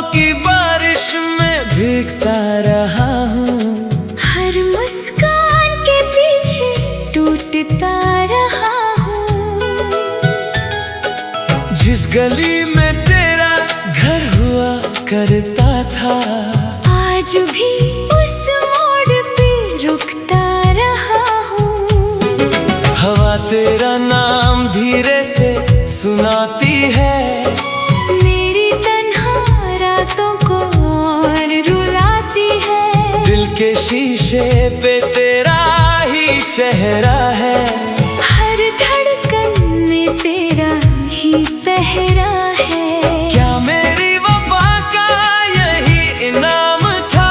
बातों की बारिश में भीगता रहा हूँ। हर मुस्कान के पीछे टूटता रहा हूँ। जिस गली में तेरा घर हुआ करता था, आज भी उस मोड़ पे रुकता रहा हूँ। हवा तेरा नाम धीरे से सुनाती है, मेरी तन्हा रातों को और रुलाती है। दिल के शीशे पे तेरा ही चेहरा है, हर धड़कन में तेरा ही पहरा है। क्या मेरी वफा का यही इनाम था?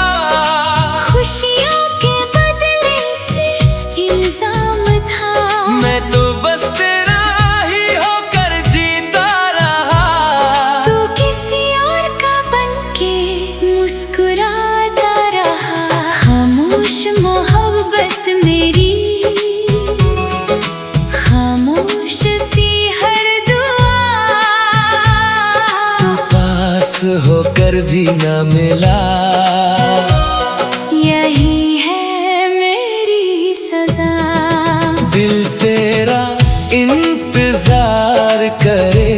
खुशियों के बदले सिर्फ इल्जाम था। मैं तो बस तेरा ही होकर जीता रहा। तू किसी और का बनके मुस्कुराता रहा। खामोश मोहब्बत मेरी, खामोश सी हर दुआ। तू पास होकर भी न मिला, यही है मेरी सजा। दिल तेरा इंतजार करे,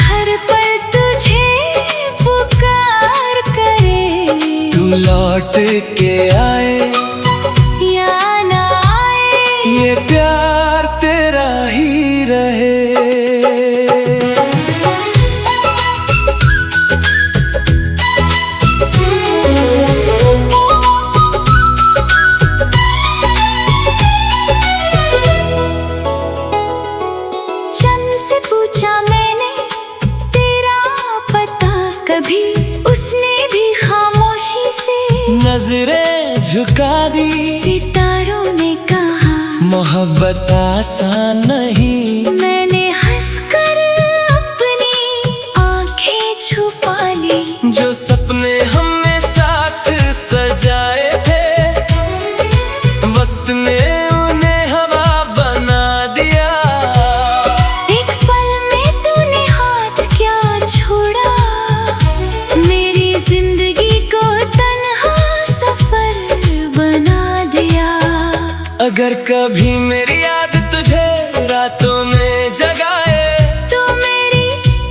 हर पल तुझे पुकार करे। तू लौट के आए या ना आए, ये प्यार तेरा ही रहे। चंद से पूछा मैंने तेरा पता, कभी उसने भी खामोशी से नजरें झुका दी, सितारों ने कहा मोहब्बत आसान नहीं। मैंने हंसकर अपनी आंखें छुपा ली। जो सपने हमने साथ सजाए थे, वक्त ने उन्हें हवा बना दिया। एक पल में तूने हाथ क्या छोड़ा, मेरी जिंदगी को तन्हा सफर बना दिया। अगर कभी मेरी याद तुझे रातों में जगाए, तो मेरी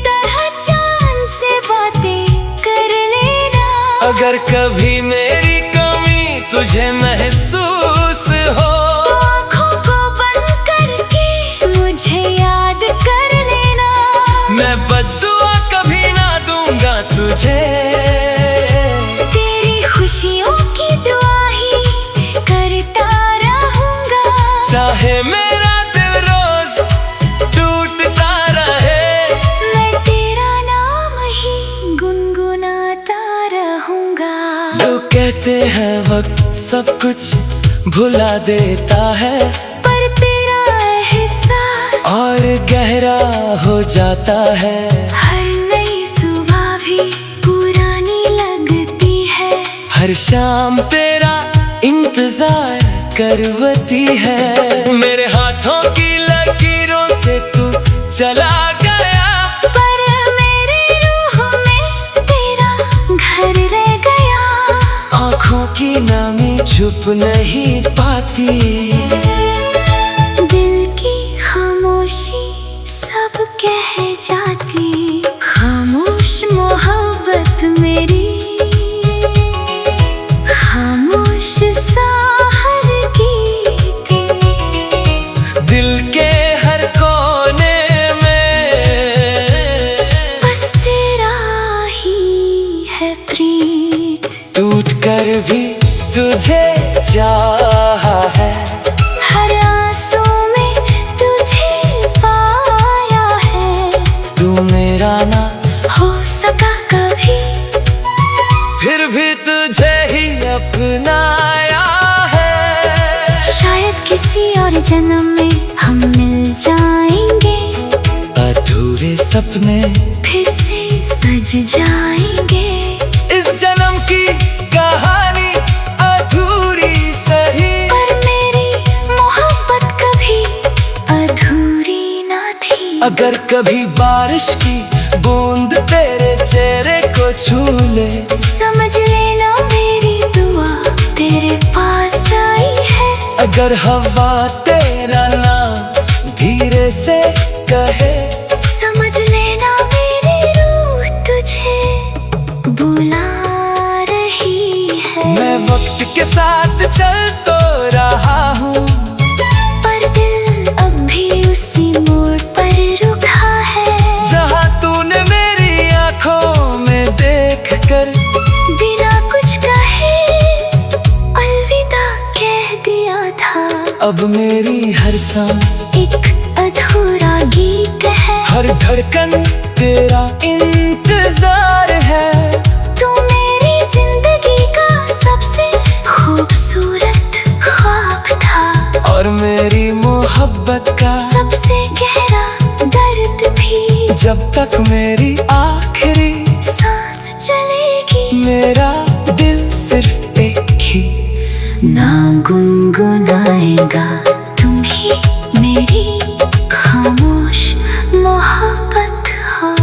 तरह चांद से बातें कर लेना। अगर कभी मेरी कमी तुझे महसूस हो, तो आँखों को बंद करके मुझे याद कर लेना। मैं बद्दुआ कभी ना दूंगा तुझे, तेरी खुशियों की दुआ ही करता रहूंगा। चाहे मेरा दिल रोज टूटता रहे, मैं तेरा नाम ही गुनगुनाता रहूंगा। लोग कहते हैं वक्त सब कुछ भुला देता है, पर तेरा एहसास और गहरा हो जाता है। हर नई सुबह भी पुरानी लगती है। हर शाम तेरा इंतजार करवती है। मेरे हाथों की लकीरों से तू चला गया, पर मेरे रूह में तेरा घर रह गया। आँखों की नमी छुप नहीं पाती, दिल की खामोशी सब कह जाती। खामोश मोहब्बत मेरी, खामोश सा हर गीत। दिल के हर कोने में बस तेरा ही है प्रीत। टूट कर भी तुझे चाहा है, हर आंसू में तुझे पाया है। तू मेरा ना हो सका कभी, फिर भी तुझे ही अपनाया है। शायद किसी और जन्म में हम मिल जाएंगे। अधूरे सपने फिर से सज जाएंगे। इस जन्म की कहानी अधूरी सही, पर मेरी मोहब्बत कभी अधूरी ना थी। अगर कभी बारिश की बूंद तेरे चेहरे को छू ले। समझ लेना मेरी दुआ तेरे पास आई है। अगर हवा तेरा नाम धीरे से कहे, समझ लेना मेरी रूह तुझे बुला रही है। मैं वक्त के साथ चल तो रहा हूँ, पर दिल अब भी उसी मोड़ पर रुका है। जहाँ तूने मेरी आँखों में देख कर बिना कुछ कहे अलविदा कह दिया था। अब मेरी हर सांस एक अधूरा गीत है, हर धड़कन तेरा इंतजार है। तू मेरी जिंदगी का सबसे खूबसूरत ख्वाब था, और मेरी मोहब्बत का सबसे गहरा दर्द भी। जब तक मेरी आखिरी सांस चलेगी, मेरा दिल सिर्फ एक ही नाम गुनगुनाएगा, तुम ही मेरी खामोश मोहब्बत हो।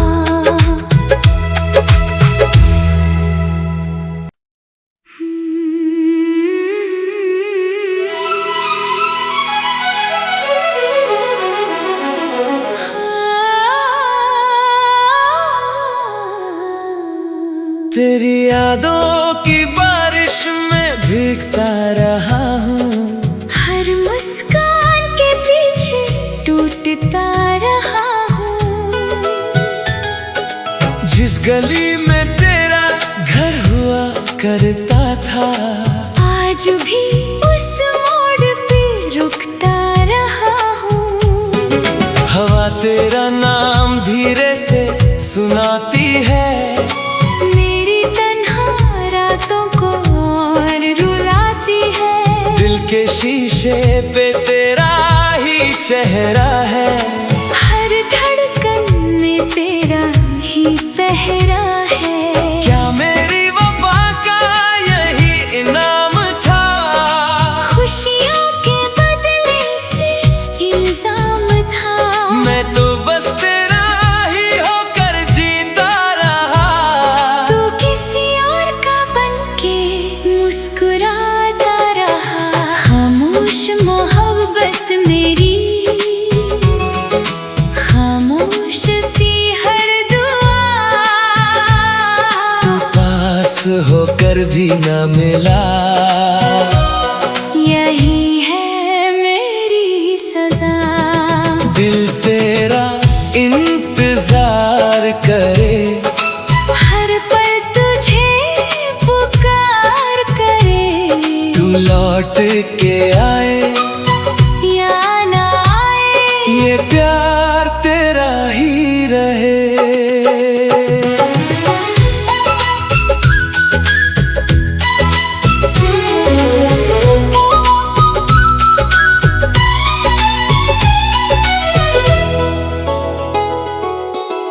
तेरी यादों की बारिश में भीगता रहा हूँ, हर मुस्कान के पीछे टूटता रहा हूँ। जिस गली में तेरा घर हुआ करता था, आज भी उस मोड़ पे रुकता रहा हूँ। हवा तेरा नाम धीरे से सुनाती है, मेरी तन्हा रातों को और रुलाती है। दिल के शीशे पे तेरा ही चेहरा है, हर धड़कन में तेरा ही पहरा है। क्या मेरी वफा का यही इनाम था? खुशियों के बदले से इल्जाम था। मैं तो बस तेरा ही होकर जीता रहा। तू किसी और का बनके मुस्कुराता रहा। खामोश मोहब्बत मेरी, खामोश सी हर दुआ। तू पास होकर भी न मिला, यही है मेरी सजा। दिल तेरा इंतजार करे, हर पल तुझे पुकार करे। तू लौट के आए या ना आए, ये प्यार तेरा ही रहे।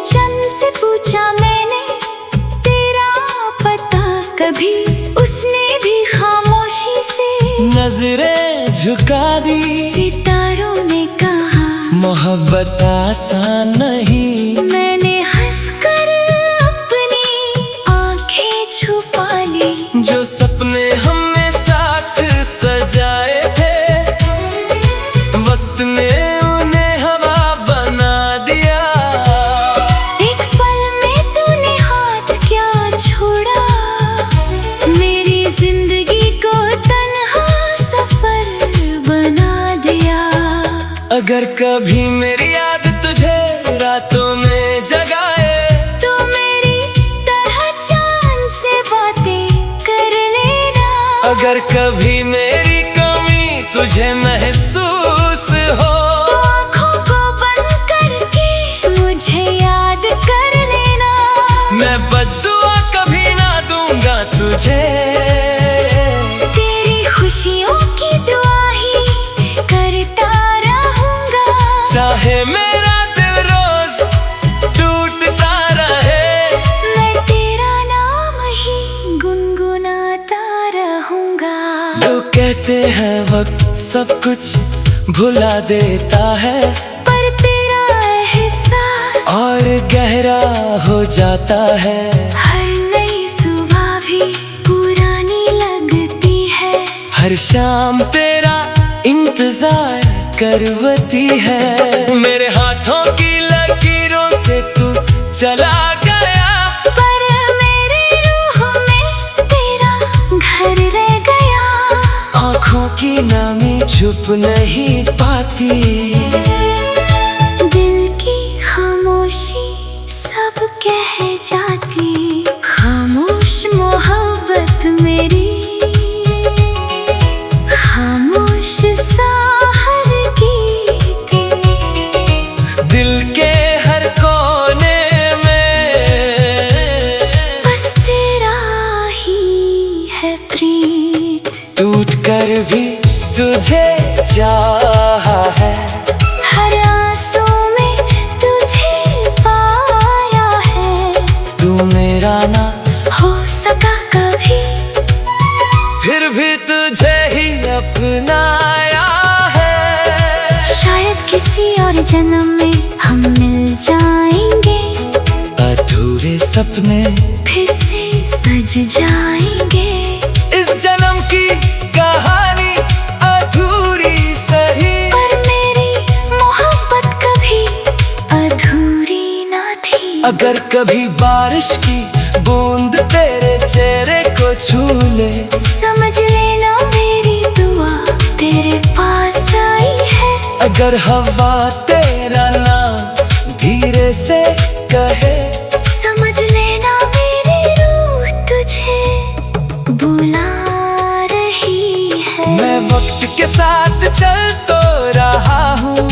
चंद से पूछा मैंने तेरा पता, कभी उसने भी खामोशी से नजरें झुका दी, सितारों ने कहा मोहब्बत आसान नहीं। मैंने हंसकर अपनी आंखें छुपा ली। जो सपने हमने साथ सजाए थे, वक्त ने उन्हें हवा बना दिया। एक पल में तूने हाथ क्या छोड़ा, मेरी जिंदगी को तन्हा सफर बना दिया। अगर कभी मेरी याद तुझे रातों में जगाए, तो मेरी तरह चांद से बातें कर लेना। अगर कभी मेरी कमी तुझे महसूस हो, तो आँखों को बंद करके मुझे याद कर लेना। मैं बद्दुआ कभी ना दूंगा तुझे। तेरी खुशियों की दुआ ही करता रहूंगा, चाहे मेरा दिल रोज टूटता रहे। मैं तेरा नाम ही गुनगुनाता रहूंगा। लोग कहते हैं वक्त सब कुछ भुला देता है, पर तेरा एहसास और गहरा हो जाता है। हर हर शाम तेरा इंतजार करवती है। मेरे हाथों की लकीरों से तू चला गया, पर मेरी रूह में तेरा घर रह गया। आँखों की नमी छुप नहीं पाती, दिल की खामोशी सब कह जाती। खामोश मोहब्बत मेरी, खामोश सा हर गीत। दिल के हर कोने में बस तेरा ही है प्रीत। टूट कर भी तुझे चाहा है, हर आंसू में तुझे पाया है। तू मेरा ना हो सका कभी, फिर भी तुझे ही अपनाया है। शायद किसी और जन्म में हम मिल जाएंगे, अधूरे सपने फिर से सज जाएंगे। इस जन्म की कहानी अधूरी सही, पर मेरी मोहब्बत कभी अधूरी ना थी। अगर कभी बारिश की बूंद तेरे चेहरे को छू ले, समझ लेना मेरी दुआ तेरे पास आई है। अगर हवा तेरा नाम धीरे से कहे, समझ लेना मेरी रूह तुझे बुला रही है। मैं वक्त के साथ चल तो रहा हूँ,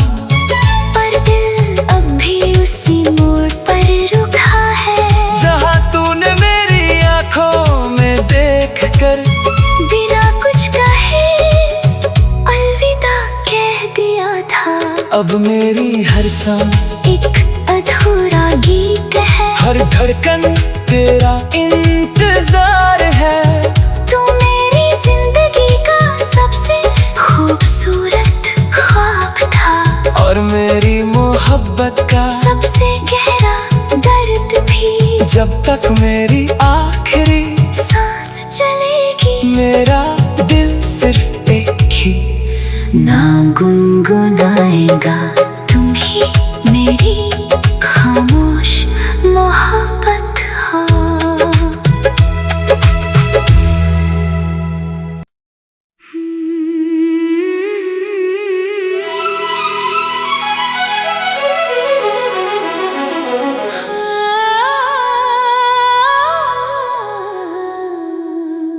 पर दिल अब भी उसी मोड़ पर रुका है, जहाँ तूने मेरी आँखों में देख कर बिना कुछ कहे अलविदा कह दिया था। अब मेरी हर सांस एक अधूरा गीत है, हर धड़कन तेरा इंतजार है। तू मेरी जिंदगी का सबसे खूबसूरत ख्वाब था, और मेरी मोहब्बत का सबसे गहरा दर्द भी। जब तक मेरी आखिरी सांस चलेगी, मेरा दिल सिर्फ एक ही नाम गुनगुनाएगा, तुम ही मेरी खामोश मोहब्बत हो।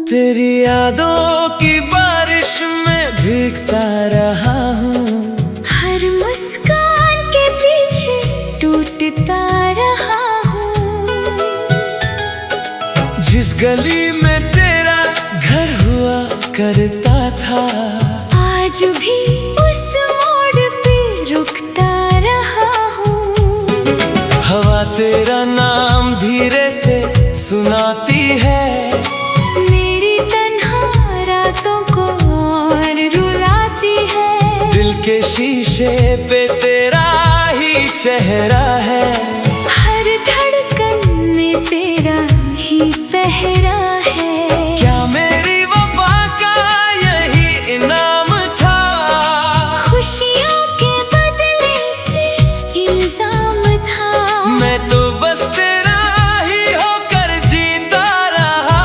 तेरी यादों की बारिश में भीगता रहा हूँ, हर मुस्कान के पीछे टूटता रहा हूँ। जिस गली में तेरा घर हुआ करता था, आज भी उस मोड़ पे रुकता रहा हूँ। हवा तेरा नाम धीरे से सुनाती है, मेरी तन्हा रातों को और रुलाती है। दिल के शीशे पे तेरा ही चेहरा है, हर धड़कन में तेरा ही पहरा है। क्या मेरी वफा का यही इनाम था? खुशियों के बदले सिर्फ इल्जाम था। मैं तो बस तेरा ही होकर जीता रहा,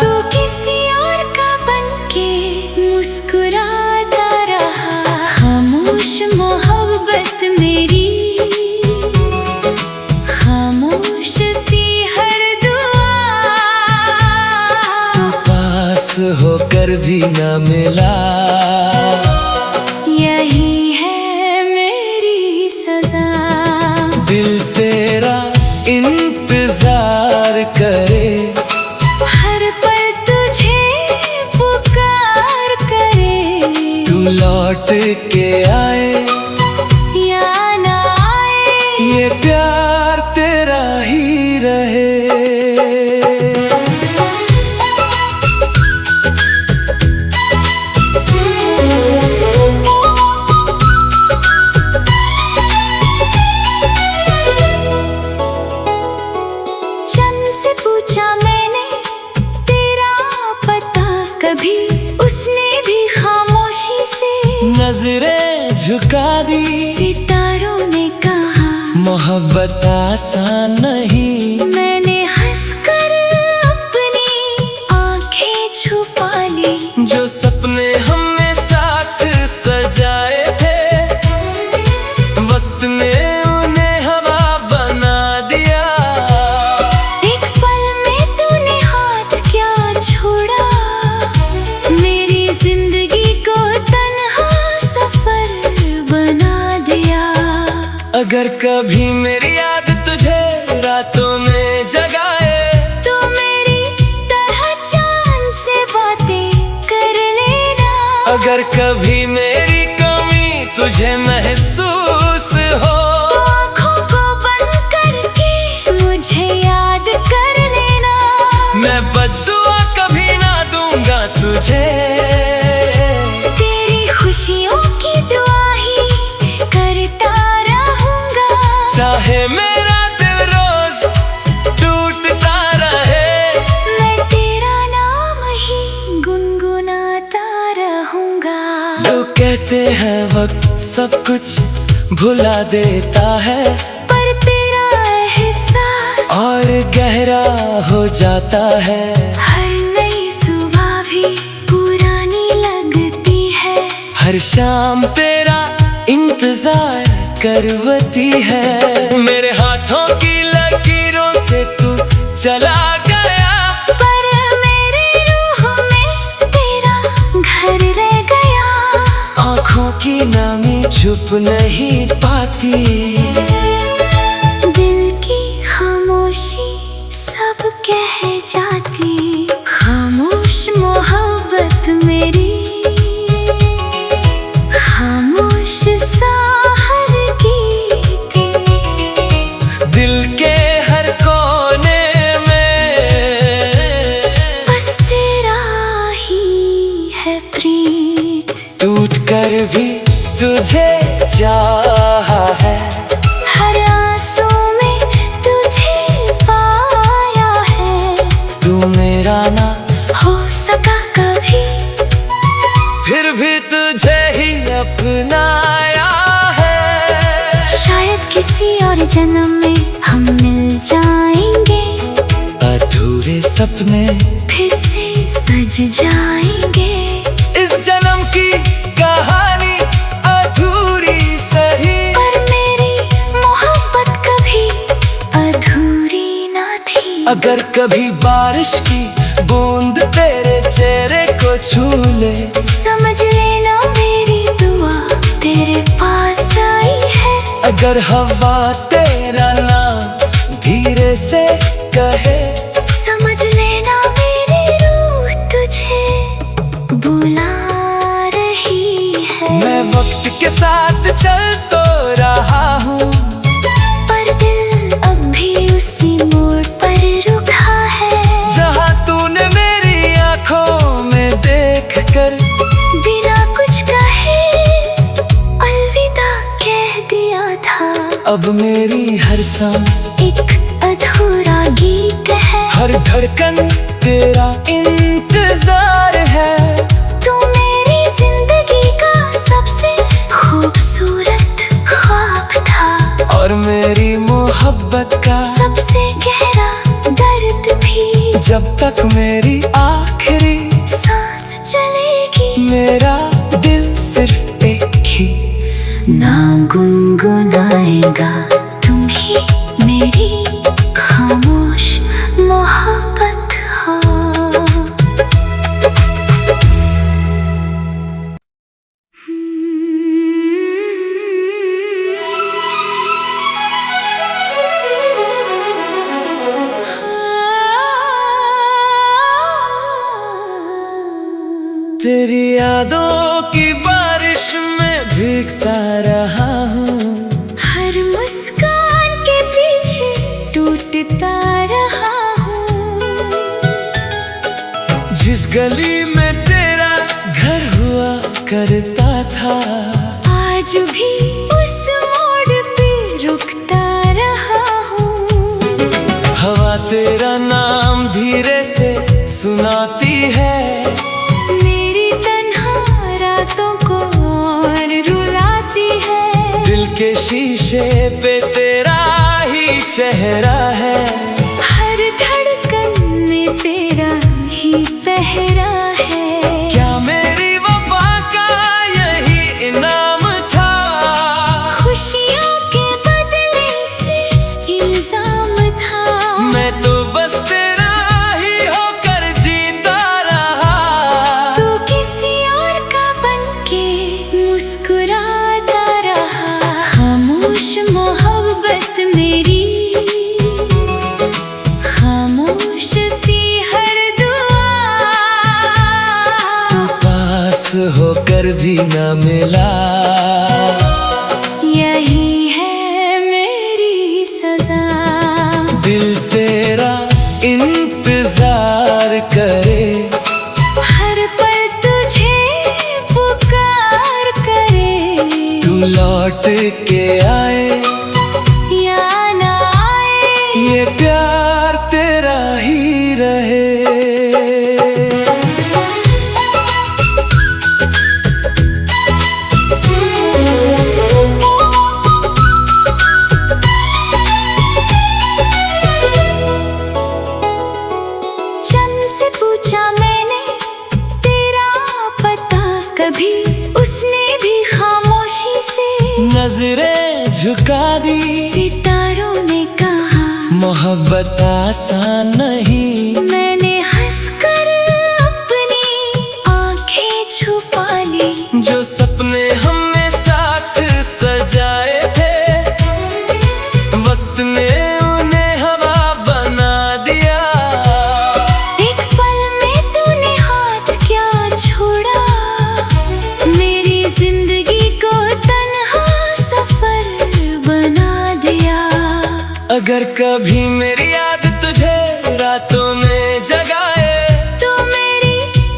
तू किसी और का बनके मुस्कुराता रहा। खामोश मोहब्बत मेरी, खामोश सी हर दुआ। तू पास होकर भी न मिला, यही है मेरी सजा। दिल तेरा इंतजार करे, हर पल तुझे पुकार करे। तू लौट के आए या ना आए, ये प्यार तेरा ही रहे। चंद से पूछा मैंने तेरा पता, कभी उसने मोहब्बत आसान नहीं। मैंने हंसकर अपनी आंखें छुपा ली। जो सपने हमने साथ सजाए थे, वक्त ने उन्हें हवा बना दिया। एक पल में तूने हाथ क्या छोड़ा, मेरी जिंदगी को तन्हा सफर बना दिया। अगर कभी मेरी याद तुझे रातों में जगाए, तो मेरी तरह चांद से बातें कर लेना। अगर कभी मेरी कमी तुझे महसूस हो, तो आँखों को बंद करके मुझे याद कर लेना। मैं बद्दुआ कभी ना दूंगा तुझे। तेरी खुशियों की दुआ ही करता रहूंगा। चाहे मेरा दिल रोज टूटता रहे, मैं तेरा नाम ही गुनगुनाता रहूंगा। लोग कहते हैं वक्त सब कुछ भुला देता है, पर तेरा एहसास और गहरा हो जाता है। हर नई सुबह भी पुरानी लगती है। हर शाम तेरा इंतजार करवती है। मेरे हाथों की लकीरों से तू चला गया, पर मेरी रूह में तेरा घर रह गया। आँखों की नामी छुप नहीं पाती। दिल की खामोशी सब कह जाती। खामोश मोहब्बत मेरी, खामोश सा हर गीत। दिल के हर कोने में बस तेरा ही है प्रीत। टूट कर भी तुझे चाहा है, हर आंसू में तुझे पाया है। तू मेरा ना हो सका कभी, फिर भी तुझे ही अपनाया है। शायद किसी और जन्म में हम मिल जाएंगे। अधूरे सपने फिर से सज जाएंगे। इस जन्म की कहानी अधूरी सही, पर मेरी मोहब्बत कभी अधूरी ना थी। अगर कभी बारिश की बूंद तेरे चेहरे को छू ले, समझ लेना मेरी दुआ तेरे पास आई है। अगर हवा तेरा नाम धीरे से कहे, समझ लेना मेरी रूह तुझे बुला रही है। मैं वक्त के साथ चल तो रहा हूँ, पर दिल अब भी उसी मोड़ पर रुका है। जहाँ तूने मेरी आँखों में देख कर बिना कुछ कहे अलविदा कह दिया था। अब मेरी हर सांस एक अधूरा गीत है। हर धड़कन तेरा इंतजार है। तू मेरी जिंदगी का सबसे खूबसूरत ख्वाब था, और मेरी मोहब्बत का सबसे गहरा दर्द भी। जब तक मेरी आखिरी सांस चलेगी, मेरा दिल सिर्फ एक ही नाम गुनगुनाएगा। तुम ही मेरी खामोश मोहब्बत हो। तेरी यादों की बारिश में भीगता रहा हूँ। हर मुस्कान के पीछे टूटता रहा हूँ। जिस गली में तेरा घर हुआ करता था, आज भी उस मोड़ पे रुकता रहा हूँ। हवा तेरा नाम धीरे से सुनाती है। मेरी तन्हा रातों को और रुलाती है। दिल के शीशे पे तेरा चेहरा है। हर धड़कन में तेरा ही पहरा है। क्या मेरी वफा का यही इनाम था? खुशियों के बदले सिर्फ इल्जाम था। मैं तो बस तेरा ही होकर जीता रहा। तू किसी और का बनके मुस्कुराता रहा। खामोश मोहब्बत मेरी, खामोश सी हर दुआ। तू पास होकर भी न मिला, यही है मेरी सजा। दिल तेरा इंतजार करे, हर पल तुझे पुकार करे। तू लौट के आए या ना आए, ये प्यार तेरा ही रहे। चंद से पूछा मैंने तेरा पता कभी, उसने भी खामोशी से नजरें झुका दी। सितारों ने कहा मोहब्बत आसान नहीं। मैंने हंसकर अपनी आंखें छुपा ली। जो सपने हमने साथ सजाए थे, वक्त ने उन्हें हवा बना दिया। एक पल में तूने हाथ क्या छोड़ा, मेरी जिंदगी को तन्हा सफर बना दिया। अगर कभी मेरी याद तुझे रातों में जगाए, तो मेरी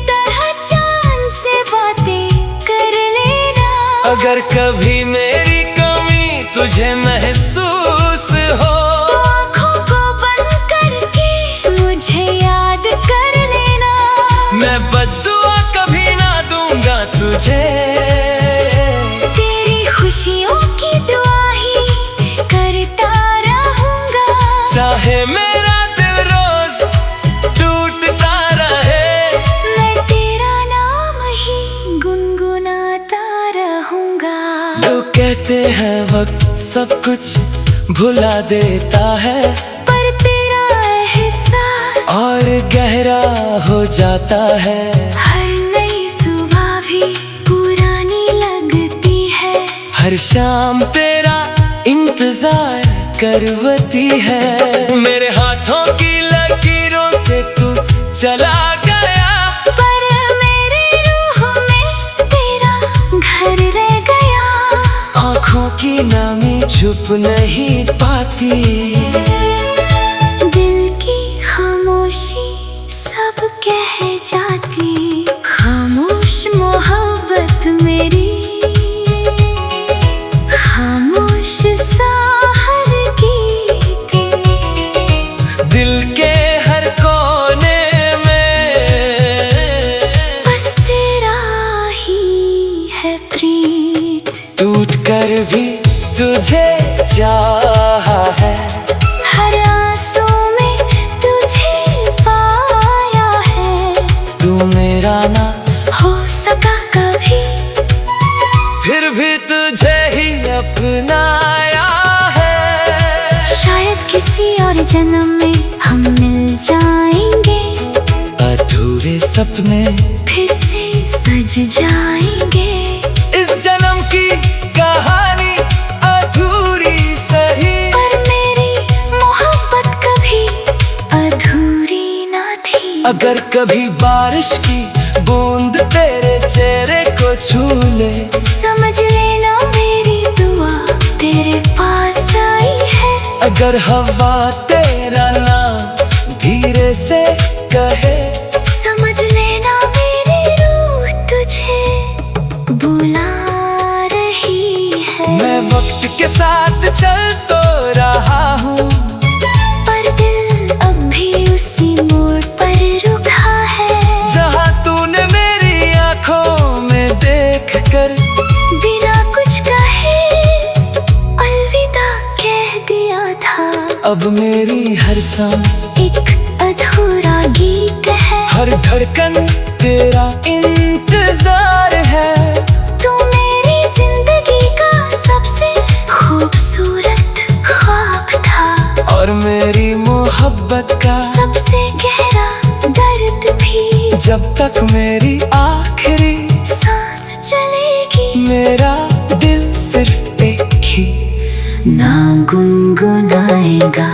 तरह चांद से बातें कर लेना। अगर कभी मेरी कमी तुझे महसूस हो, तो आँखों को बंद करके मुझे याद कर लेना। मैं बद्दुआ कभी ना दूंगा तुझे। तेरी खुशियों की दुआ ही करता रहूंगा। चाहे मेरा दिल रोज टूटता रहे, मैं तेरा नाम ही गुनगुनाता रहूंगा। लोग कहते हैं वक्त सब कुछ भुला देता है, पर तेरा एहसास और गहरा हो जाता है। हर नई सुबह भी पुरानी लगती है। हर शाम तेरा इंतजार करवती है। मेरे हाथों की लकीरों से तू चला गया, पर मेरे रूह में तेरा घर रह गया। आँखों की नामी छुप नहीं पाती। दिल की खामोशी सब कह जाती। खामोश मोहब्बत मेरी, खामोश सा हर गीत। दिल के हर कोने में बस तेरा ही है प्रीत। टूट कर भी तुझे चाहा है, हर आंसू में तुझे पाया है। तू मेरा ना हो सका कभी, फिर भी तुझे ही अपनाया है। शायद किसी और जन्म में हम मिल जाएंगे। अधूरे सपने फिर से सज जाएंगे। इस जन्म की कहानी अधूरी सही, पर मेरी मोहब्बत कभी अधूरी ना थी। अगर कभी बारिश की बूंद तेरे चेहरे को छू ले, समझ लेना मेरी दुआ तेरे पास आई है। अगर हवा तेरा नाम धीरे से कहे, समझ लेना मेरी रूह तुझे बुला रही है। मैं वक्त के साथ चल तो रहा हूँ, पर दिल अब भी उसी मोड़ पर रुका है। जहाँ तूने मेरी आँखों में देख कर बिना कुछ कहे अलविदा कह दिया था। अब मेरी हर सांस एक अधूरा गीत है, हर धड़कन तेरा इंतजार है। तू मेरी जिंदगी का सबसे खूबसूरत ख्वाब था, और मेरी मोहब्बत का सबसे गहरा दर्द भी। जब तक मेरी आखिरी सांस चलेगी, मेरा दिल सिर्फ एक ही ना गुनगुनाएगा।